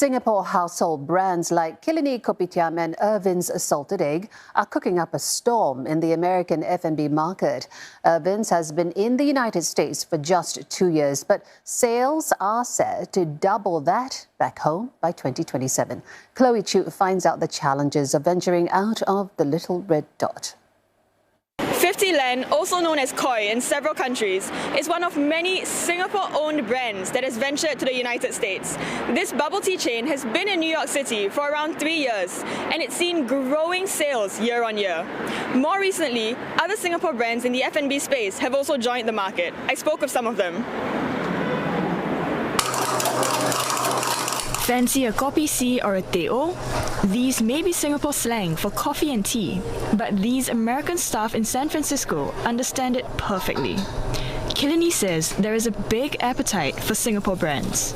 Singapore household brands like Killiney, Kopitiam and Irvins salted egg are cooking up a storm in the American F&B market. Irvins has been in the United States for just 2 years, but sales are set to double that back home by 2027. Chloe Chu finds out the challenges of venturing out of the little red dot. 50 Len, also known as Koi in several countries, is one of many Singapore-owned brands that has ventured to the United States. This bubble tea chain has been in New York City for around 3 years, and it's seen growing sales year on year. More recently, other Singapore brands in the F&B space have also joined the market. I spoke with some of them. Fancy a kopi C or a teh O? These may be Singapore slang for coffee and tea, but these American staff in San Francisco understand it perfectly. Killiney says there is a big appetite for Singapore brands.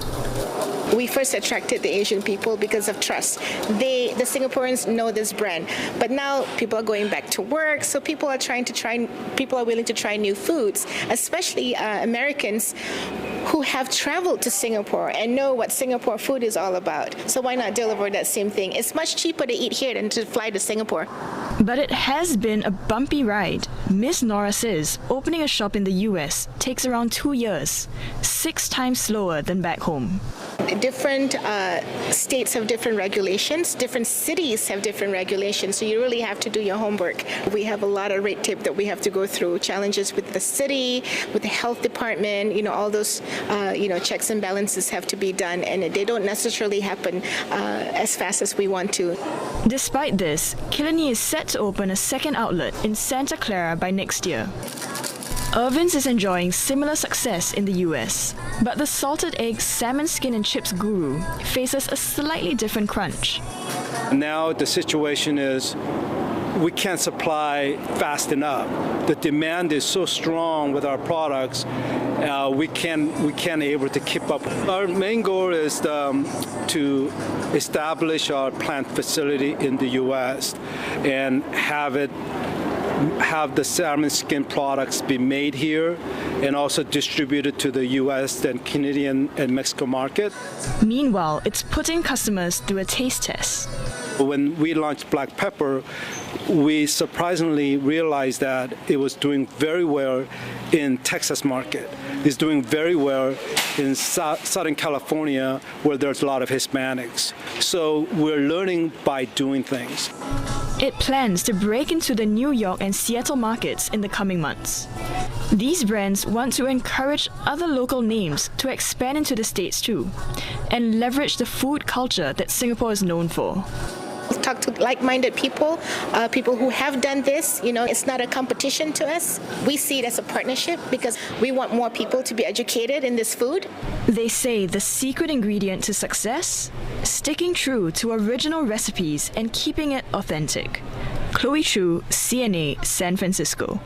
We first attracted the Asian people because of trust. The Singaporeans know this brand, but now people are going back to work, so people are willing to try new foods, especially Americans who have traveled to Singapore and know what Singapore food is all about. So why not deliver that same thing? It's much cheaper to eat here than to fly to Singapore. But it has been a bumpy ride. Miss Nora says opening a shop in the US takes around 2 years, 6 times slower than back home. Different states have different regulations, different cities have different regulations, so you really have to do your homework. We have a lot of red tape that we have to go through, challenges with the city, with the health department, all those checks and balances have to be done, and they don't necessarily happen as fast as we want to. Despite this, Killiney is set to open a second outlet in Santa Clara by next year. Irvins is enjoying similar success in the US, but the salted egg salmon skin and chips guru faces a slightly different crunch. Now the situation is we can't supply fast enough. The demand is so strong with our products, we can't able to keep up. Our main goal is to establish our plant facility in the US and have the salmon skin products be made here and also distributed to the US and Canadian and Mexico market. Meanwhile, it's putting customers through a taste test. When we launched black pepper, we surprisingly realized that it was doing very well in Texas market. It's doing very well in Southern California, where there's a lot of Hispanics. So we're learning by doing things. It plans to break into the New York and Seattle markets in the coming months. These brands want to encourage other local names to expand into the States too, and leverage the food culture that Singapore is known for. Talk to like-minded people, people who have done this. It's not a competition to us. We see it as a partnership because we want more people to be educated in this food. They say the secret ingredient to success? Sticking true to original recipes and keeping it authentic. Chloe Chu, CNA, San Francisco.